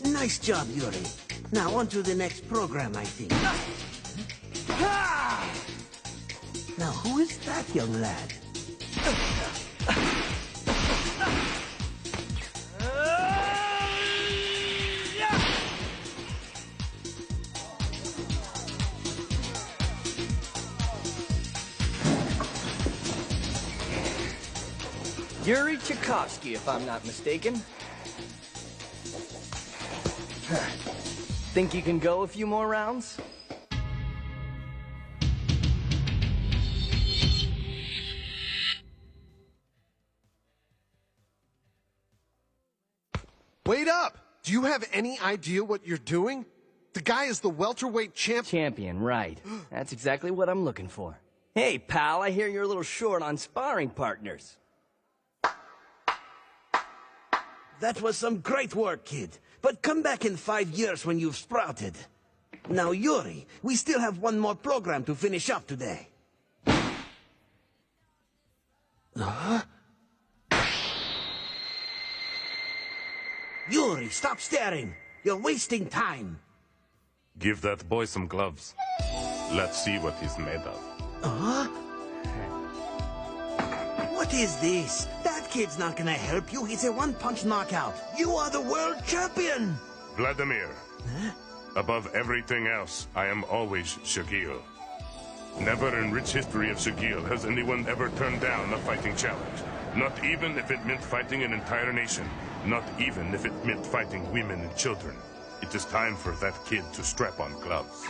Nice job, Yuri. Now on to the next program, I think. Now, who is that young lad? Yuri Tchaikovsky, if I'm not mistaken. Think you can go a few more rounds? Wait up! Do you have any idea what you're doing? The guy is the welterweight Champion, right. That's exactly what I'm looking for. Hey, pal, I hear you're a little short on sparring partners. That was some great work, kid. But come back in 5 years when you've sprouted. Now, Yuri, we still have one more program to finish up today. Yuri, stop staring. You're wasting time. Give that boy some gloves. Let's see what he's made of. What is this? That kid's not gonna help you. He's a one-punch knockout. You are the world champion! Vladimir, above everything else, I am always Shagil. Never in rich history of Shagil has anyone ever turned down a fighting challenge. Not even if it meant fighting an entire nation. Not even if it meant fighting women and children. It is time for that kid to strap on gloves.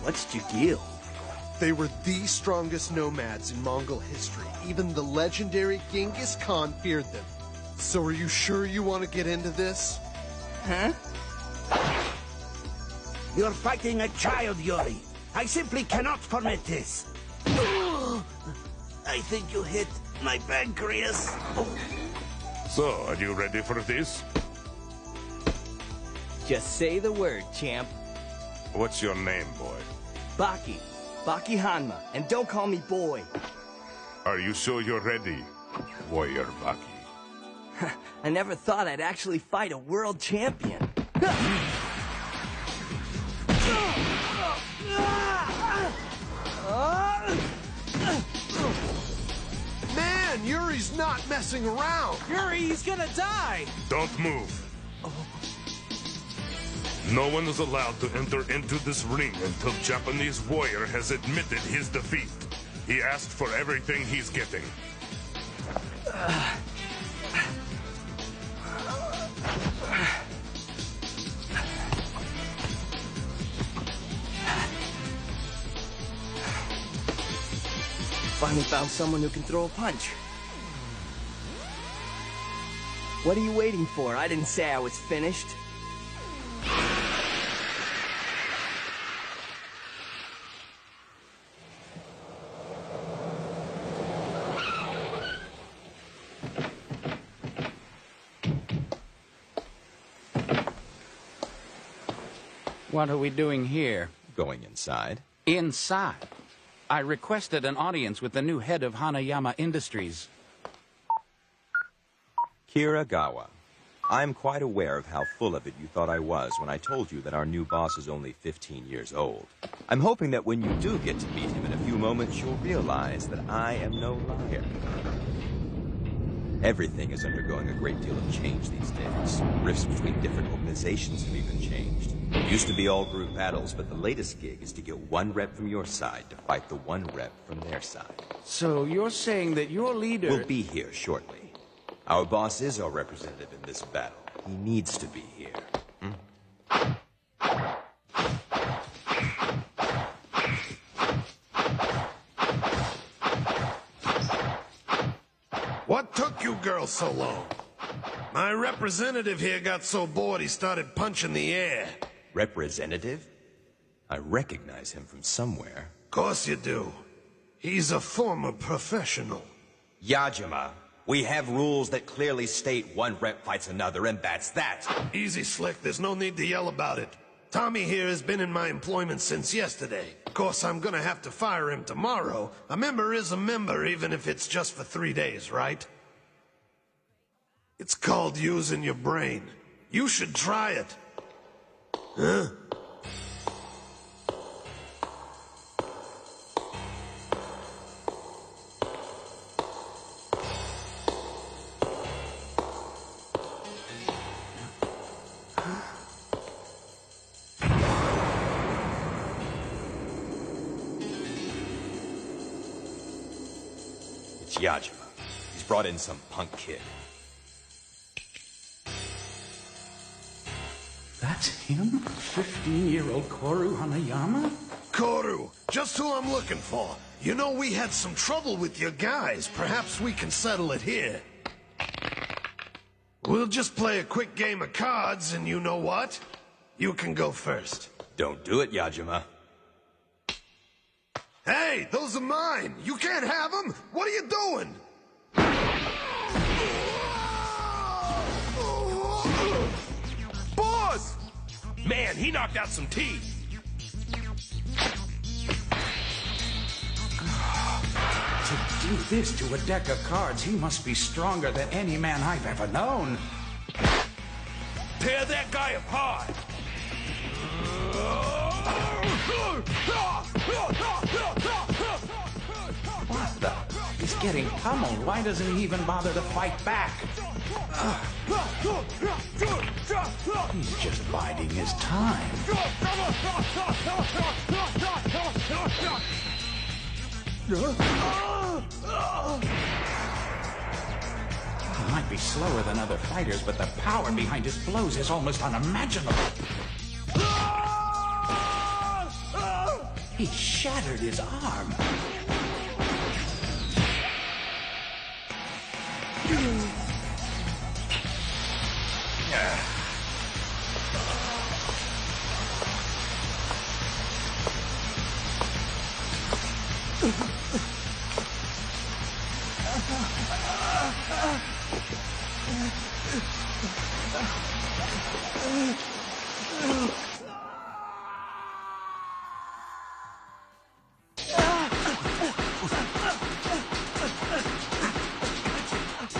What's Shagil? They were the strongest nomads in Mongol history. Even the legendary Genghis Khan feared them. So are you sure you want to get into this? Huh? You're fighting a child, Yuri. I simply cannot permit this. I think you hit my pancreas. So, are you ready for this? Just say the word, champ. What's your name, boy? Baki. Baki Hanma. And don't call me boy. Are you sure you're ready, warrior Baki? I never thought I'd actually fight a world champion. Man, Yuri's not messing around! Yuri, he's gonna die! Don't move. No one is allowed to enter into this ring until Japanese warrior has admitted his defeat. He asked for everything he's getting. Finally found someone who can throw a punch. What are you waiting for? I didn't say I was finished. What are we doing here? Going inside. Inside. I requested an audience with the new head of Hanayama Industries. Kiragawa, I'm quite aware of how full of it you thought I was when I told you that our new boss is only 15 years old. I'm hoping that when you do get to meet him in a few moments, you'll realize that I am no liar. Everything is undergoing a great deal of change these days. Rifts between different organizations have even changed. It used to be all group battles, but the latest gig is to get one rep from your side to fight the one rep from their side. So you're saying that your leader... Will be here shortly. Our boss is our representative in this battle. He needs to be here. What took you girls so long? My representative here got so bored he started punching the air. Representative? I recognize him from somewhere. Course you do. He's a former professional. Yajima, we have rules that clearly state one rep fights another, and that's that. Easy, Slick. There's no need to yell about it. Tommy here has been in my employment since yesterday. Of course, I'm gonna have to fire him tomorrow. A member is a member, even if it's just for 3 days, right? It's called using your brain. You should try it. Huh? It's Yajima. He's brought in some punk kid. That's him? 15-year-old Koru Hanayama? Koru, just who I'm looking for. You know, we had some trouble with your guys. Perhaps we can settle it here. We'll just play a quick game of cards, and you know what? You can go first. Don't do it, Yajima. Hey, those are mine! You can't have them! What are you doing? Boss! Man, he knocked out some teeth. To do this to a deck of cards, he must be stronger than any man I've ever known. Tear that guy apart! What the? He's getting pummeled. Why doesn't he even bother to fight back? He's just biding his time. He might be slower than other fighters, but the power behind his blows is almost unimaginable. He shattered his arm.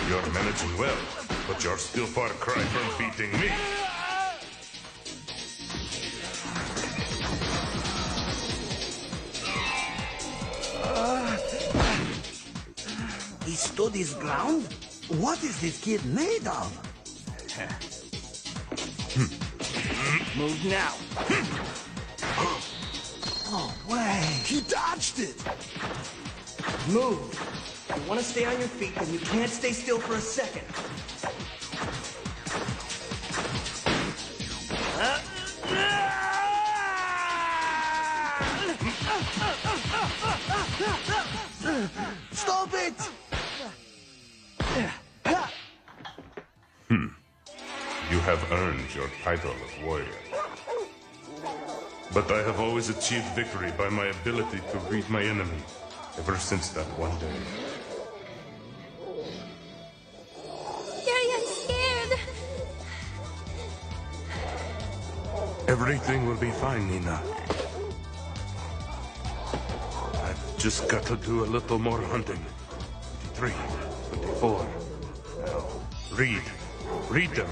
You're managing well, but you're still far cry from beating me. He stood his ground? What is this kid made of? Move now. Oh, way. He dodged it! Move. If you want to stay on your feet, then you can't stay still for a second. Stop it! You have earned your title of warrior. But I have always achieved victory by my ability to read my enemy, ever since that one day. Daddy, I'm scared. Everything will be fine, Nina. I've just got to do a little more hunting. 23, 24. Now, read. Read them.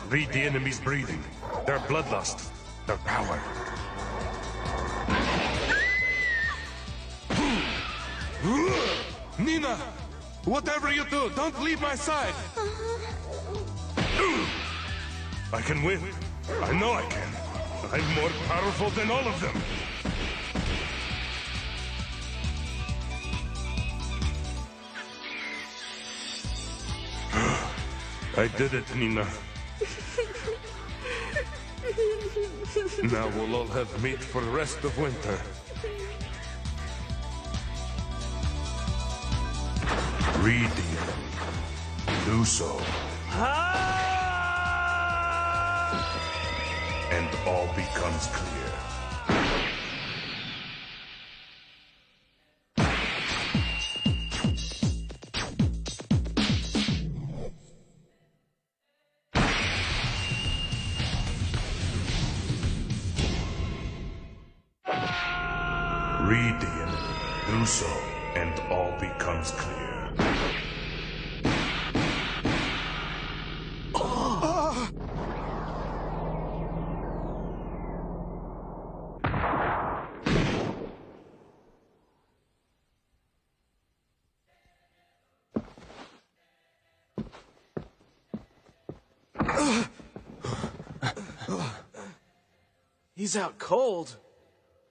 Read the enemy's breathing, their bloodlust, their power. Nina! Whatever you do, don't leave my side! I can win. I know I can. I'm more powerful than all of them. I did it, Nina. Now we'll all have meat for the rest of winter. Read the enemy. Do so. And all becomes clear. Read the enemy. Do so, and all becomes clear. He's out cold.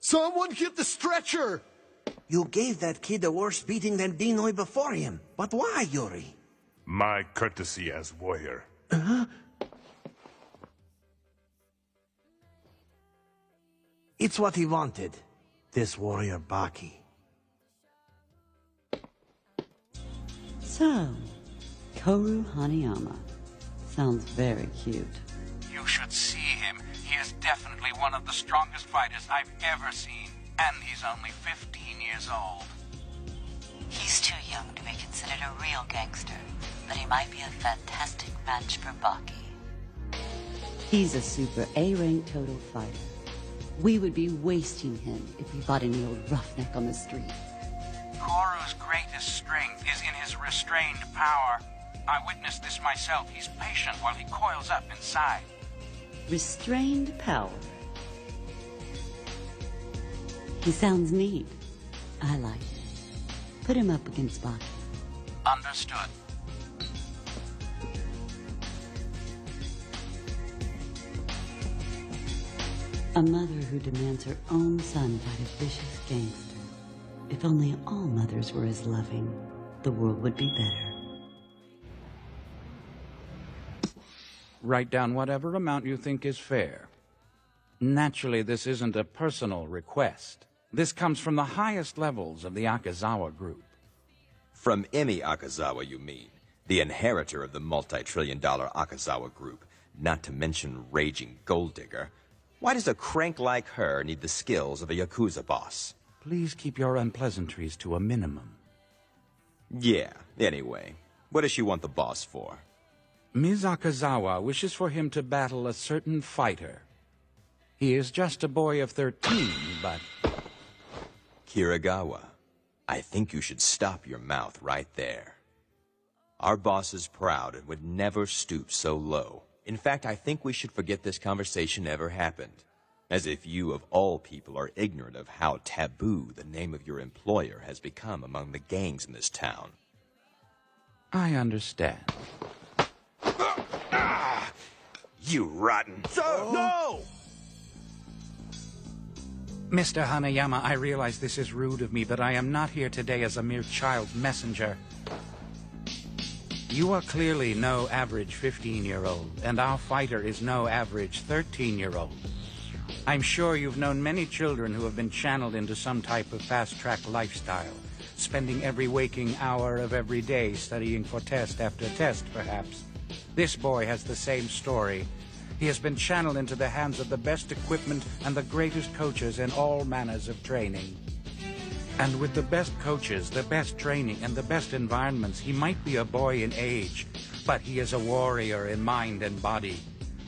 Someone get the stretcher! You gave that kid a worse beating than Dinoy before him. But why, Yuri? My courtesy as warrior. It's what he wanted. This warrior Baki. So, Toru Hanayama. Sounds very cute. You should see him. He is definitely one of the strongest fighters I've ever seen. And he's only 15 years old. He's too young to be considered a real gangster, but he might be a fantastic match for Baki. He's a super A-rank total fighter. We would be wasting him if we fought any old roughneck on the street. Koru's greatest strength is in his restrained power. I witnessed this myself. He's patient while he coils up inside. Restrained power. He sounds neat. I like it. Put him up against Baki. Understood. A mother who demands her own son fight a vicious gangster. If only all mothers were as loving, the world would be better. Write down whatever amount you think is fair. Naturally, this isn't a personal request. This comes from the highest levels of the Akazawa group. From Emi Akazawa, you mean? The inheritor of the multi-trillion-dollar Akazawa group, not to mention raging gold digger. Why does a crank like her need the skills of a Yakuza boss? Please keep your unpleasantries to a minimum. Yeah, anyway. What does she want the boss for? Ms. Akazawa wishes for him to battle a certain fighter. He is just a boy of 13, but... Kiragawa, I think you should stop your mouth right there. Our boss is proud and would never stoop so low. In fact, I think we should forget this conversation ever happened. As if you, of all people, are ignorant of how taboo the name of your employer has become among the gangs in this town. I understand. You rotten... Sir, no! Mr. Hanayama, I realize this is rude of me, but I am not here today as a mere child's messenger. You are clearly no average 15-year-old, and our fighter is no average 13-year-old. I'm sure you've known many children who have been channeled into some type of fast-track lifestyle, spending every waking hour of every day studying for test after test, perhaps. This boy has the same story. He has been channeled into the hands of the best equipment and the greatest coaches in all manners of training. And with the best coaches, the best training, and the best environments, he might be a boy in age, but he is a warrior in mind and body.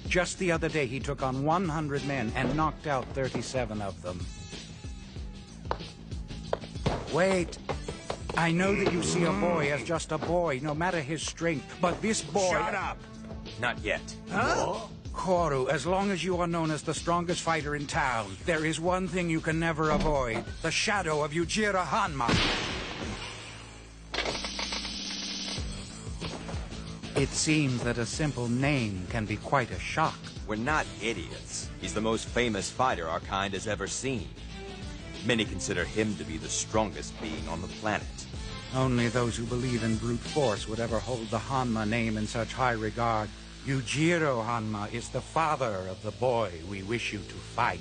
Just the other day, he took on 100 men and knocked out 37 of them. Wait. I know that you see a boy as just a boy, no matter his strength, but this boy... Shut up! Not yet. Huh? Koru, as long as you are known as the strongest fighter in town, there is one thing you can never avoid, the shadow of Yujiro Hanma. It seems that a simple name can be quite a shock. We're not idiots. He's the most famous fighter our kind has ever seen. Many consider him to be the strongest being on the planet. Only those who believe in brute force would ever hold the Hanma name in such high regard. Yujiro Hanma is the father of the boy we wish you to fight.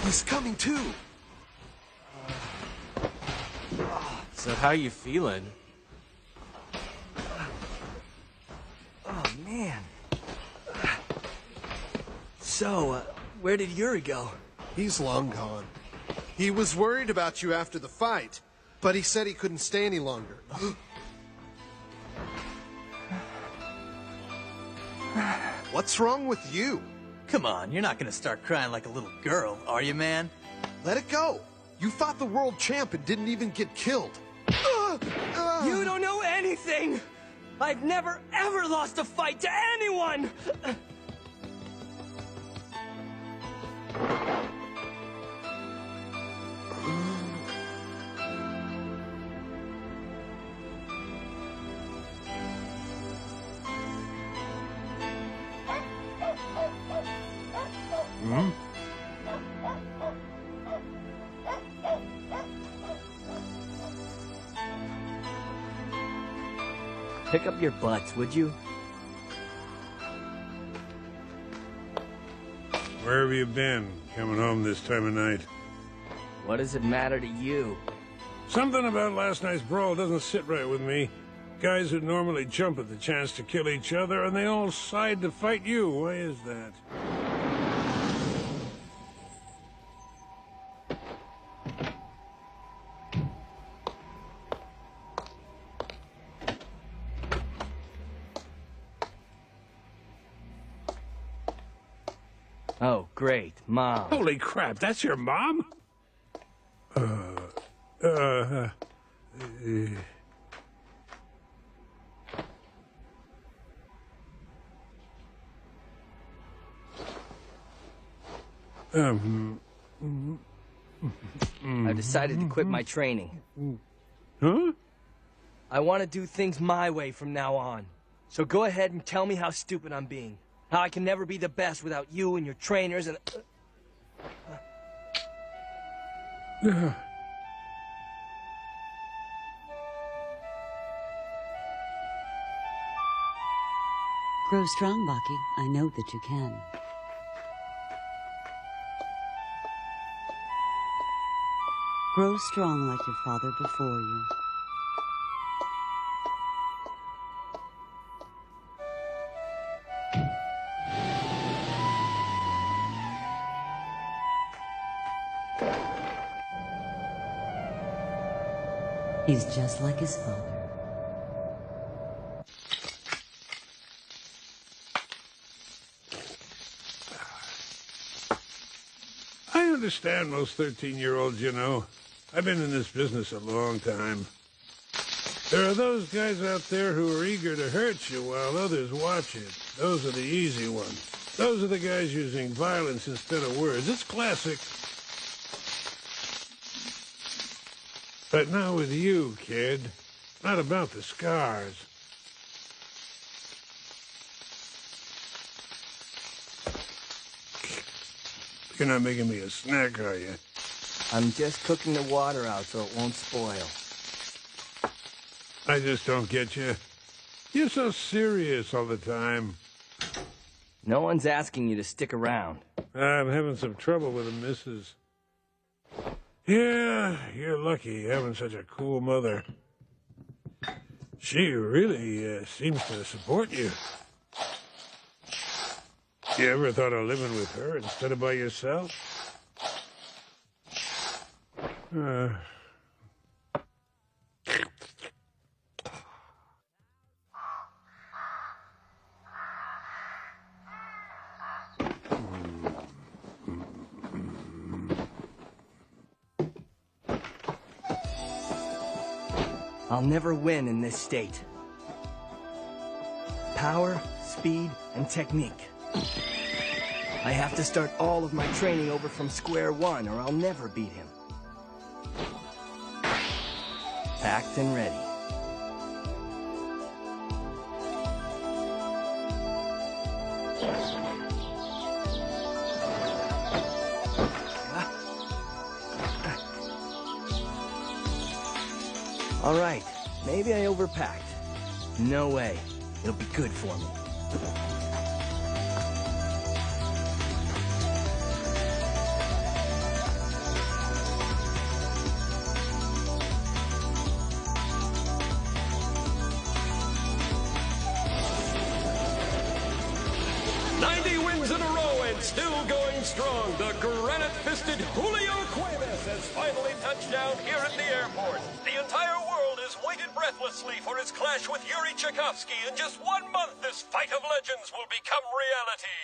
He's coming too. So how you feeling? Oh, man. So, where did Yuri go? He's long gone. He was worried about you after the fight, but he said he couldn't stay any longer. What's wrong with you? Come on, you're not gonna start crying like a little girl, are you, man? Let it go. You fought the world champ and didn't even get killed. You don't know anything! I've never, ever lost a fight to anyone! Pick up your butts, would you? Where have you been, coming home this time of night? What does it matter to you? Something about last night's brawl doesn't sit right with me. Guys who normally jump at the chance to kill each other, and they all side to fight you. Why is that? Oh, great. Mom. Holy crap, that's your mom? I've decided to quit my training. Huh? I want to do things my way from now on. So go ahead and tell me how stupid I'm being. How I can never be the best without you and your trainers and... Grow strong, Baki. I know that you can. Grow strong like your father before you. He's just like his father. I understand most 13-year-olds, you know. I've been in this business a long time. There are those guys out there who are eager to hurt you while others watch it. Those are the easy ones. Those are the guys using violence instead of words. It's classic. But not with you, kid. Not about the scars. You're not making me a snack, are you? I'm just cooking the water out so it won't spoil. I just don't get you. You're so serious all the time. No one's asking you to stick around. I'm having some trouble with the missus. Yeah, you're lucky having such a cool mother. She really seems to support you. You ever thought of living with her instead of by yourself? I'll never win in this state. Power, speed, and technique. I have to start all of my training over from square one, or I'll never beat him. Packed and ready. All right, maybe I overpacked. No way. It'll be good for me. Still going strong, the granite-fisted Julio Cuevas has finally touched down here at the airport. The entire world has waited breathlessly for his clash with Yuri Tchaikovsky. In just 1 month, this fight of legends will become reality.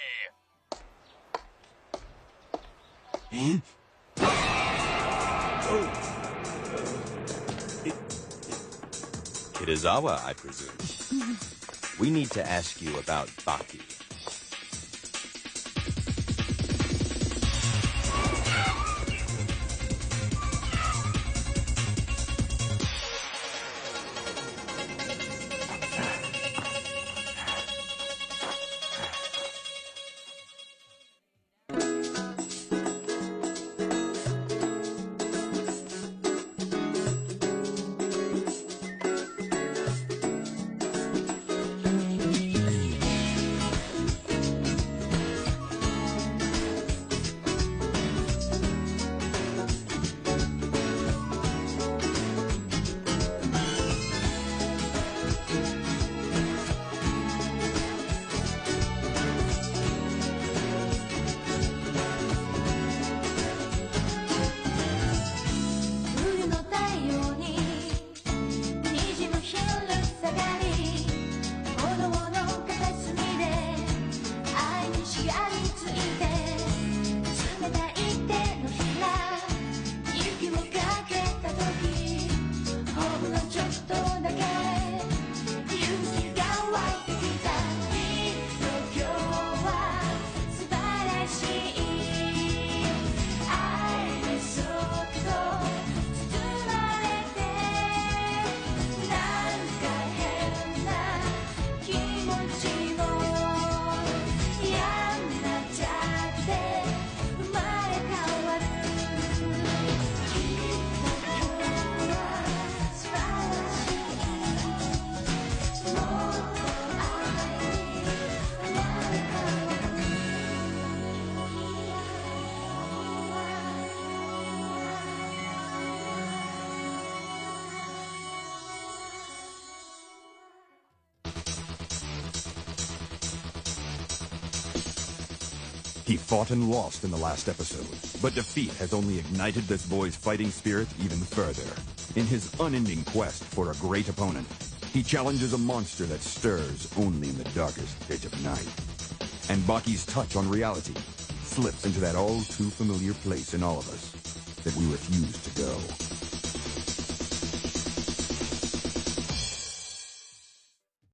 Kitazawa, I presume. We need to ask you about Baki. He fought and lost in the last episode, but defeat has only ignited this boy's fighting spirit even further. In his unending quest for a great opponent, he challenges a monster that stirs only in the darkest pit of night. And Baki's touch on reality slips into that all-too-familiar place in all of us that we refuse to go.